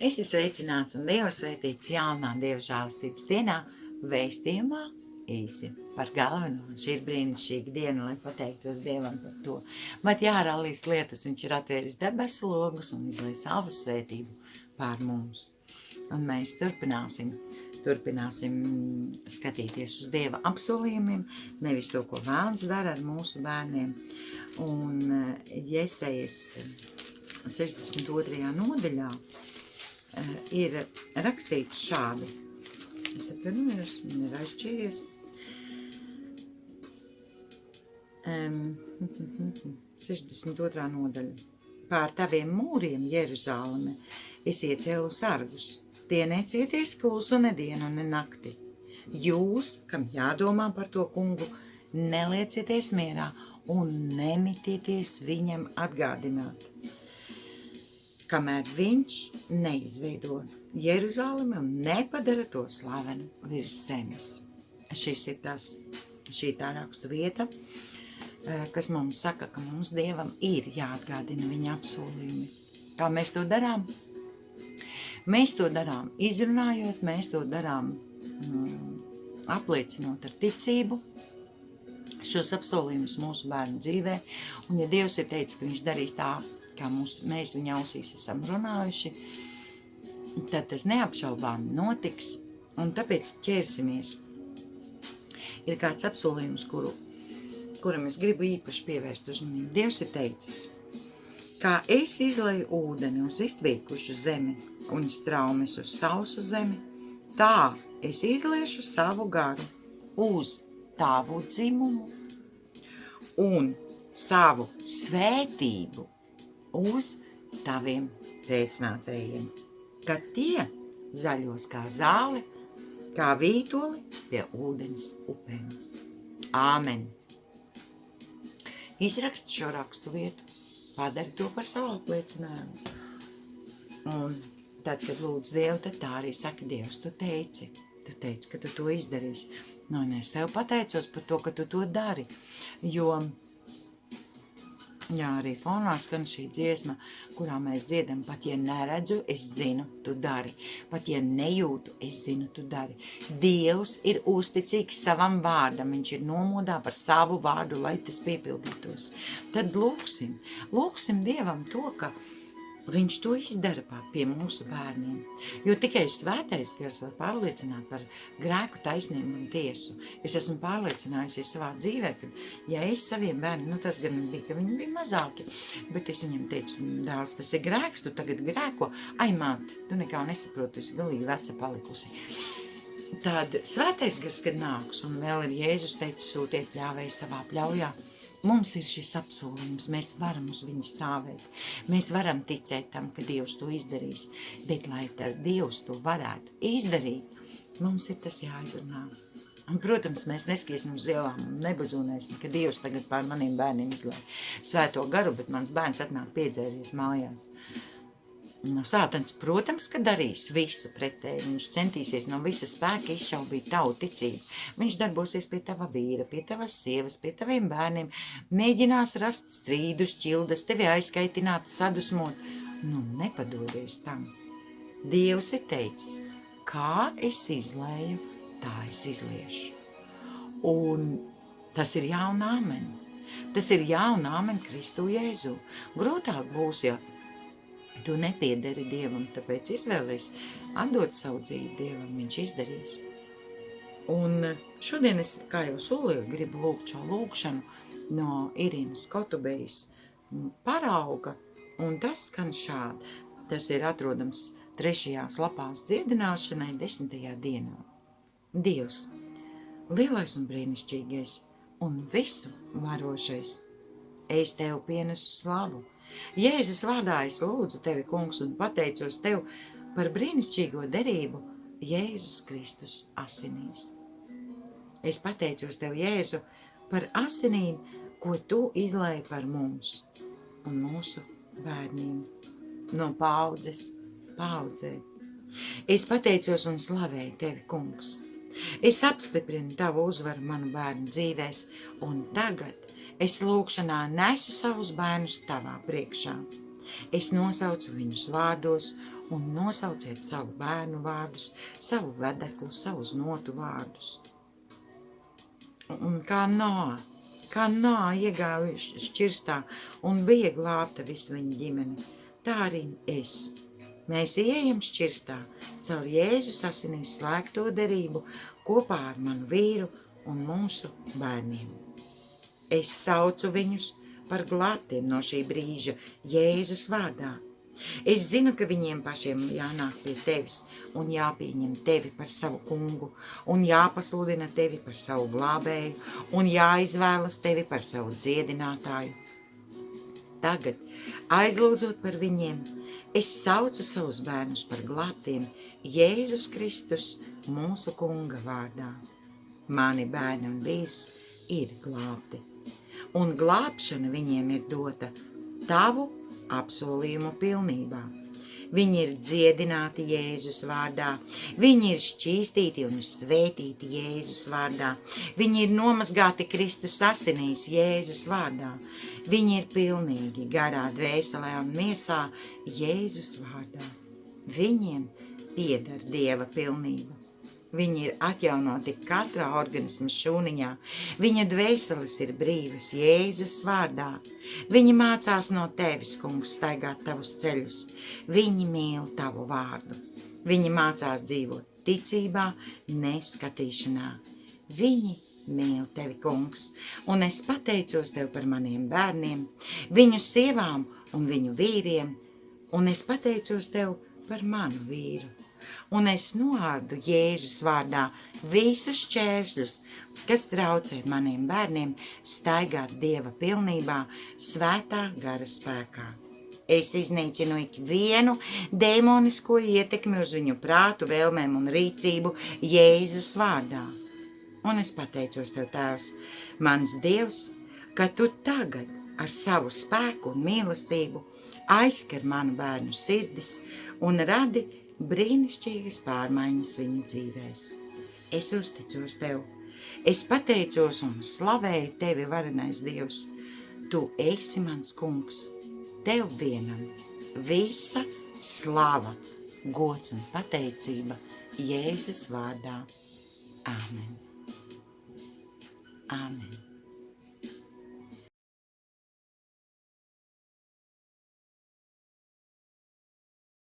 Es esmu sveicināts un Dieva svētīts jaunā Dieva žēlastības dienā vēstījumā īsi par galveno. Šī ir brīnišķīga diena, lai pateiktos Dievam par to. Bet jārālīs lietas, viņš ir atvēris debesu logus un izlai savu svētību pār mums. Un mēs turpināsim skatīties uz Dieva apsolījumiem, nevis to, ko vēlns dara ar mūsu bērniem. Un Jesajas 62. nodaļā ir rakstīts šādi. Es atvainojos, man ir aizšķīries. 62. nodaļa. Pār taviem mūriem, Jeruzāleme, es iecēlu sargus. Tie necieties klusu ne dienu, ne nakti. Jūs, kam jādomā par to kungu, neliecieties mierā un nemitieties viņam atgādināt, kamēr viņš neizveido Jeruzālemi un nepadara to slavenu virs zemes. Šī tā rakstu vieta, kas mums saka, ka mums Dievam ir jāatgādina viņa apsolījumi. Kā mēs to darām? Mēs to darām izrunājot, mēs to darām apliecinot ar ticību šos apsolījumus mūsu bērnu dzīvē. Un ja Dievs ir teicis, ka viņš darīs tā, kā mēs viņa ausīs esam runājuši, tad tas neapšaubām notiks, un tāpēc ķersimies. Ir kāds apsolījums, kuram es gribu īpaši pievērst uzmanību. Dievs ir teicis, kā es izleju ūdeni uz iztvīkušu zemi un straumes uz sausu zemi, tā es izliešu savu garu uz tavu dzimumu un savu svētību uz taviem pēcnācējiem, kad tie zaļos kā zāle, kā vītoli pie ūdens upēm. Āmen. Izraksti šo rakstu vietu, padari to par savu apliecinājumu. Un tad, kad lūdz Dievu, tad tā arī saka, Dievs, tu teici, ka tu to izdarīsi. Un es tev pateicos par to, ka tu to dari, jo arī fonā skan šī dziesma, kurā mēs dziedam, pat ja neredzu, es zinu, tu dari. Pat ja nejūtu, es zinu, tu dari. Dievs ir uzticīgs savam vārdam, viņš ir nomodā par savu vārdu, lai tas piepildītos. Tad lūksim Dievam to, ka viņš to izdara pie mūsu bērniem. Jo tikai svētais gars var pārliecināt par grēku, taisnību un tiesu. Es esmu pārliecinājusies savā dzīvē, ka ja es saviem bērniem, tas gan bija, ka viņi bija mazāki, bet es viņam teicu, dēls, tas ir grēks, tu tagad grēko. Ai, māte, tu nekā nesaproti, tu esi galīgi veca palikusi. Tad svētais gars, kad nāks, un vēl ir Jēzus teicis, sūtiet ļāvēju savā pļaujā. Mums ir šis apsolījums, mēs varam uz viņu stāvēt. Mēs varam ticēt tam, ka Dievs to izdarīs, bet lai tas Dievs to varētu izdarīt, mums ir tas jāizrunā. Un, protams, mēs neskiesim uz ielām un nebazūnēsim, ka Dievs tagad pār maniem bērniem izlai svēto garu, bet mans bērns atnāk piedzēries mājās. Sātans, protams, ka darīs visu pretēji. Viņš centīsies no visa spēka izšaubīt tavu ticību. Viņš darbosies pie tava vīra, pie tavas sievas, pie taviem bērniem, mēģinās rast strīdus, ķildas, tevi aizkaitināt, sadusmot. Nepadodies tam. Dievs ir teicis, kā es izlēju, tā es izliešu. Un tas ir jauna āmen. Tas ir jauna āmen Kristu Jēzu. Grūtāk būs, ja tu nepiederi Dievam, tāpēc izvēlies atdot savu dzīvi Dievam, viņš izdarīs. Un šodien es, kā jau solīju, gribu lūgt šo lūgšanu no Irīnas Kotubejas parauga, un tas skan šādi. Tas ir atrodams 3. lapās dziedināšanai 10. dienā. Dievs, lielais un brīnišķīgais un visu varošais, es tev pienesu slavu. Jēzus vārdā es lūdzu tevi, kungs, un pateicos tev par brīnišķīgo derību Jēzus Kristus asinīs. Es pateicos tev, Jēzu, par asinīm, ko tu izlēji par mums un mūsu bērniem no paudzes paudzē. Es pateicos un slavēju tevi, kungs. Es apstiprinu tavu uzvaru manu bērnu dzīvēs, un tagad es lūgšanā nesu savus bērnus tavā priekšā. Es nosaucu viņus vārdos, un nosauciet savu bērnu vārdus, savu vedeklu, savus notu vārdus. Un kā Noa iegāja šķirstā un bija glābta visu viņa ģimeni, tā arī es. Mēs ieejam šķirstā caur Jēzus asinīs slēgto derību kopā ar manu vīru un mūsu bērniem. Es saucu viņus par glābtiem no šī brīža Jēzus vārdā. Es zinu, ka viņiem pašiem jānāk pie tevis un jāpieņem tevi par savu kungu un jāpasludina tevi par savu glābēju un jāizvēlas tevi par savu dziedinātāju. Tagad, aizlūdzot par viņiem, es saucu savus bērnus par glābtiem Jēzus Kristus mūsu kunga vārdā. Mani bērni un vīrs ir glābti, un glābšana viņiem ir dota tavu apsolījumu pilnībā. Viņi ir dziedināti Jēzus vārdā, viņi ir šķīstīti un svētīti Jēzus vārdā, viņi ir nomazgāti Kristus asinīs Jēzus vārdā, viņi ir pilnīgi garā, dvēselē un miesā Jēzus vārdā. Viņiem pieder Dieva pilnība. Viņi ir atjaunoti katrā organisma šūniņā. Viņa dvēseles ir brīvas Jēzus vārdā. Viņi mācās no tevis, kungs, staigāt tavus ceļus. Viņi mīl tavu vārdu. Viņi mācās dzīvot ticībā, neskatīšanā. Viņi mīl tevi, kungs, un es pateicos tev par maniem bērniem, viņu sievām un viņu vīriem, un es pateicos tev par manu vīru. Un es noārdu Jēzus vārdā visus šķēršļus, kas traucē maniem bērniem staigāt Dieva pilnībā, svētā gara spēkā. Es iznīcinu ikvienu dēmonisko ietekmi uz viņu prātu, vēlmēm un rīcību Jēzus vārdā. Un es pateicos tev, Tēvs, mans Dievs, ka tu tagad ar savu spēku un mīlestību aizskar manu bērnu sirdis un radi brīnišķīgas pārmaiņas viņu dzīvēs. Es uzticos tev, es pateicos un slavēju tevi, varenais Dievs. Tu esi mans kungs, tev vienam visa slava, gods un pateicība Jēzus vārdā. Āmen. Āmen.